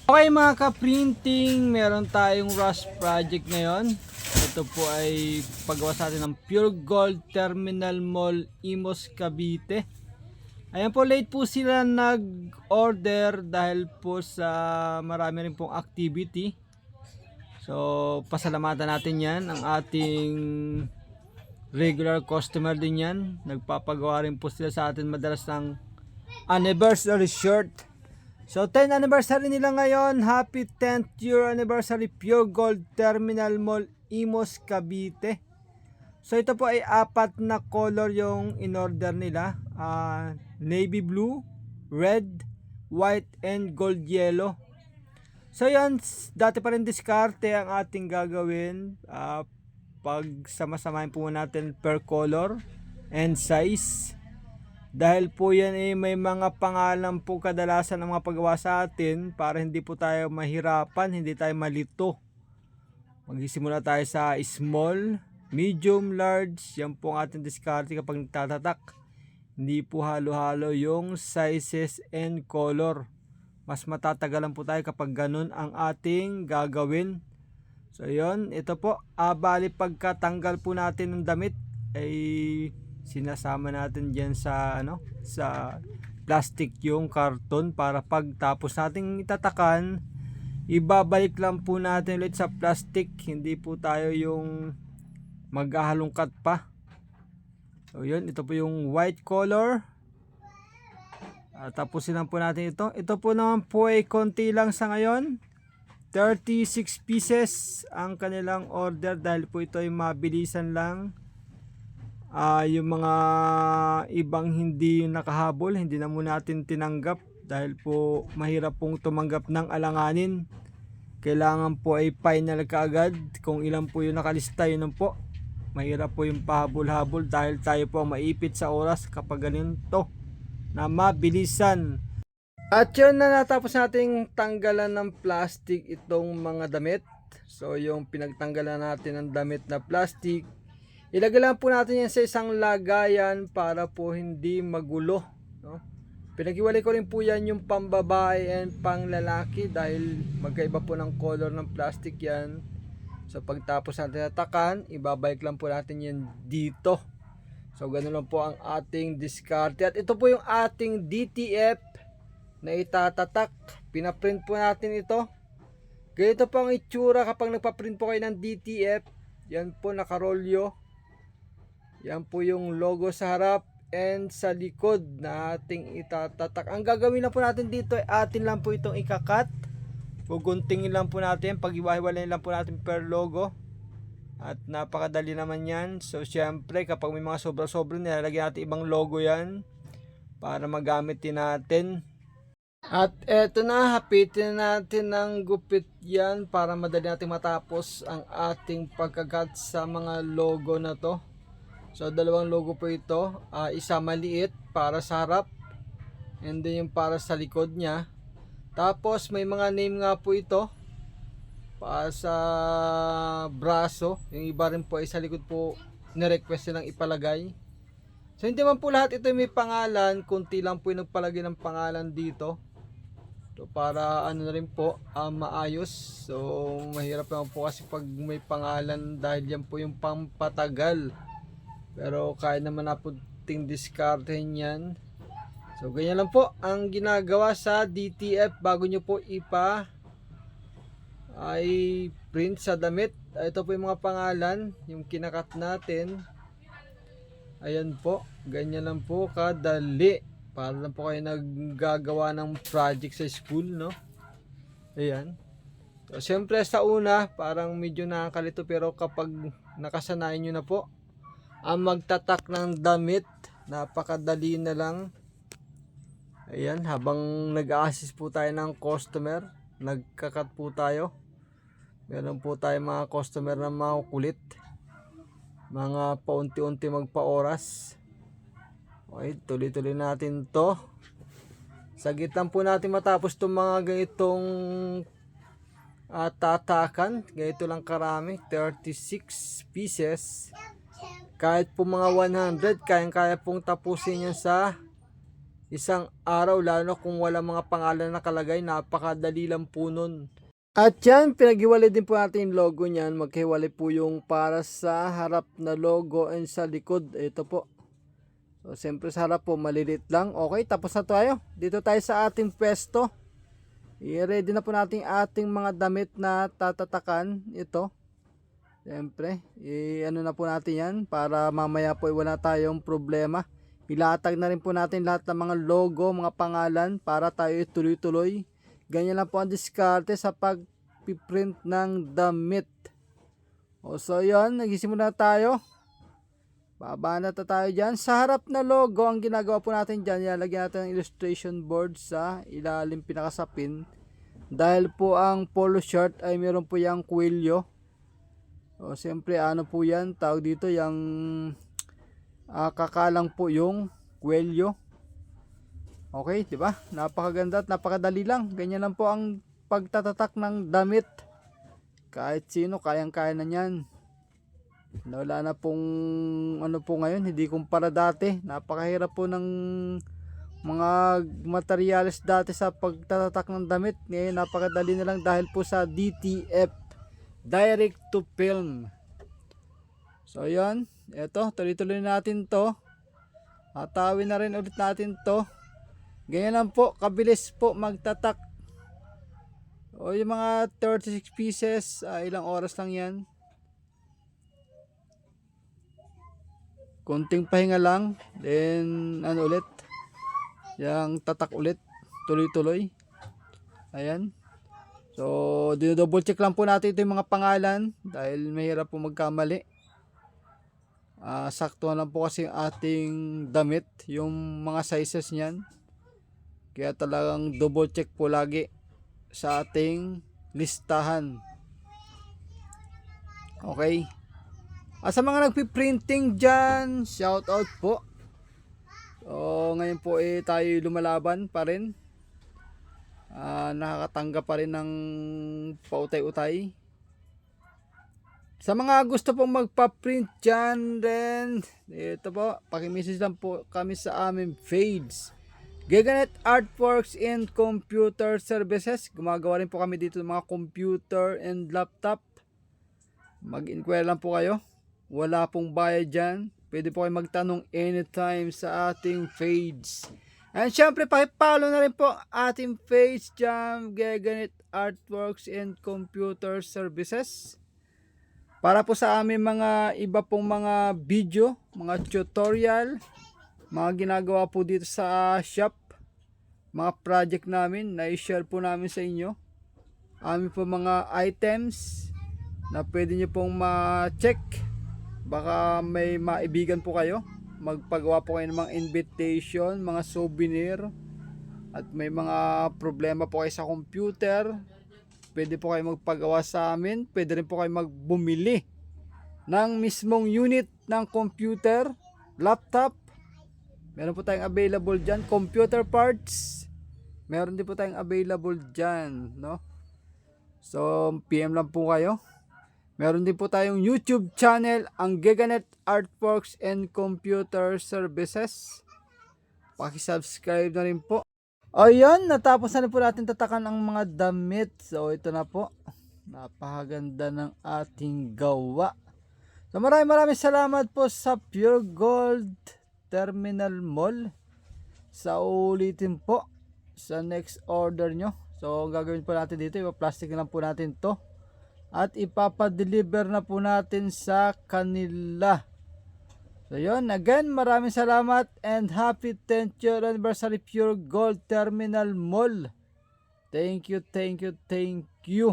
Okay mga ka-printing, meron tayong rush project ngayon. Ito po ay paggawa sa atin ng Pure Gold Terminal Mall, Imos, Cavite. Ayan po, late po sila nag-order dahil po sa marami rin pong activity. So, pasalamatan natin yan. Ang ating regular customer din yan. Nagpapagawa rin po sila sa atin madalas ng anniversary shirt. So 10th anniversary nila ngayon. Happy 10th year anniversary Pure Gold Terminal Mall, Imos, Cavite. So ito po ay apat na color yung in-order nila. Navy blue, red, white, and gold yellow. So yan, dati pa rin diskarte ang ating gagawin. Pag sama-samahin po natin per color and size. Dahil po yan may mga pangalan po kadalasan ng mga paggawa sa atin para hindi po tayo mahirapan, hindi tayo malito. Magsisimula tayo sa small, medium, large. Yan po ang ating diskarte kapag nagtatatak. Hindi po halo-halo yung sizes and color. Mas matatagalan po tayo kapag ganun ang ating gagawin. So yun, ito po. Bali pagkatanggal po natin ng damit ay sinasama natin diyan sa sa plastic yung karton para pagtapos nating itatakan, ibabalik lang po natin ulit sa plastic. Hindi po tayo yung maghahalongkat pa. So yun, ito po yung white color. Tapusin lang po natin ito. Ito po naman po ay konti lang sa ngayon. 36 pieces ang kanilang order dahil po ito ay mabilisan lang. Yung mga ibang hindi nakahabol, hindi na muna natin tinanggap dahil po mahirap pong tumanggap ng alanganin. Kailangan po ay final kaagad. Kung ilan po yung nakalista, yun po. Mahirap po yung pahabol-habol dahil tayo po maipit sa oras kapag ganito na mabilisan. At yun na, natapos nating tanggalan ng plastic itong mga damit. So yung pinagtanggalan natin ng damit na plastic, ilagay lang po natin yan sa isang lagayan para po hindi magulo, no? Pinaghiwalay ko rin po yan yung pambabae and panglalaki dahil magkaiba po ng color ng plastic yan. So pagtapos natin natakan, ibabalik lang po natin yan dito. So ganun lang po ang ating diskarte. At ito po yung ating DTF na itatatak. Pinaprint po natin ito. Ganito po ang itsura kapag nagpaprint po kayo ng DTF. Yan po nakarolyo. Yan po yung logo sa harap and sa likod na ating itatatak. Ang gagawin na po natin dito ay atin lang po itong ikakat. Guguntingin lang po natin. Pag-iwahiwalay lang po natin per logo. At napakadali naman yan. So syempre kapag may mga sobra-sobra nilalagyan natin ibang logo yan para magamit din natin. At eto na, hapitin natin ng gupit yan para madali natin matapos ang ating pagkagat sa mga logo na to. So dalawang logo po ito, isa maliit para sa harap and then yung para sa likod niya. Tapos may mga name nga po ito para sa braso, yung iba rin po ay sa likod po ni-request nilang ipalagay. So hindi man po lahat ito may pangalan, kunti lang po yung nagpalagay ng pangalan dito. So para ano na rin po, maayos. So mahirap naman po kasi pag may pangalan dahil yan po yung pampatagal. Pero kaya naman na po ting diskartehin yan. So ganyan lang po ang ginagawa sa DTF bago nyo po ay print sa damit. Ito po yung mga pangalan, yung kinakat natin. Ayan po, ganyan lang po kadali. Para lang po kayo naggagawa ng project sa school, no? Ayan. So syempre sa una parang medyo nakakalito, pero kapag nakasanayan nyo na po ang magtatak ng damit, napakadali na lang. Ayan, habang nag-a-assist po tayo ng customer, nagkakat po tayo. Meron po tayo mga customer na makukulit, mga paunti-unti magpa-oras. Okay, tuloy-tuloy natin to. Sa gitna po natin matapos itong mga ganitong tatakan, ganito lang karami, 36 pieces. Kahit po mga 100, kayang-kaya pong tapusin yan sa isang araw, lalo na kung wala mga pangalan nakalagay, napakadali lang po nun. At yan, pinaghiwalay din po natin yung logo niyan. Maghiwalay po yung para sa harap na logo and sa likod. Ito po. So, siyempre sa harap po, malilit lang. Okay, tapos na tayo. Dito tayo sa ating pwesto. I-ready na po natin ating mga damit na tatatakan. Ito. Siyempre, i-ano na po natin yan para mamaya po wala tayong problema. Ilatag na rin po natin lahat ng mga logo, mga pangalan para tayo tuloy-tuloy. Ganyan lang po ang diskarte sa pag-print ng damit. O so yun, nagisimula na tayo. Baba na tayo dyan. Sa harap na logo, ang ginagawa po natin dyan, ilalagyan natin ang illustration board sa ilalim pinakasapin. Dahil po ang polo shirt ay meron po yung kwelyo. O siyempre ano po yan, tawag dito yung kakalang po yung kwelyo. Okay, di ba? Napakaganda at napakadali lang. Ganyan lang po ang pagtatatak ng damit. Kahit sino, kayang-kaya na yan. Wala na pong ano po ngayon, hindi kumpara dati. Napakahirap po ng mga materyales dati sa pagtatatak ng damit. Ngayon, napakadali na lang dahil po sa DTF, Direct to Film. So, yan. Eto, tuloy-tuloy natin to. Atawin na rin ulit natin to. Ganyan lang po, kabilis po magtatak. O yung mga 36 pieces, ilang oras lang yan. Konting pahinga lang, then ano ulit, yung tatak ulit, tuloy-tuloy. Ayan. So, double check lang po natin ito yung mga pangalan dahil mahirap po magkamali. Sakto lang po kasi yung ating damit, yung mga sizes niyan. Kaya talagang double check po lagi sa ating listahan. Okay. Sa mga nagpiprinting dyan, shout out po. So, ngayon po tayo lumalaban pa rin. Nakakatanggap pa rin ng pautay-utay. Sa mga gusto pong magpa-print dyan rin, ito po, pakimessage lang po kami sa aming page. Geganet Artworks and Computer Services. Gumagawa rin po kami dito ng mga computer and laptop. Mag-inquire lang po kayo. Wala pong bayad dyan. Pwede po kayo magtanong anytime sa ating page. And syempre, pakipollow na rin po ating page dyan. Geganet Artworks and Computer Services. Para po sa aming mga iba pong mga video, mga tutorial, mga ginagawa po dito sa shop, mga project namin na i-share po namin sa inyo. Amin po mga items na pwede nyo pong ma-check. Baka may maibigan po kayo, magpagawa po kayo ng mga invitation, mga souvenir, at may mga problema po kayo sa computer, pwede po kayo magpagawa sa amin. Pwede rin po kayo magbumili ng mismong unit ng computer, laptop. Meron po tayong available dyan. Computer parts, meron din po tayong available dyan, no? So, PM lang po kayo. Meron din po tayong YouTube channel, ang Geganet Artworks and Computer Services. Paki-subscribe na rin po. O yun, natapos na po natin tatakan ang mga damit. So, ito na po. Napakaganda ng ating gawa. So, maraming salamat po sa Pure Gold Terminal Mall. Sa ulitin po sa next order nyo. So, gagawin po natin dito, ipa-plastic lang po natin to at ipapadeliver na po natin sa kanila. So, yun. Again, maraming salamat and happy 10th year anniversary Pure Gold Terminal Mall. Thank you, thank you, thank you.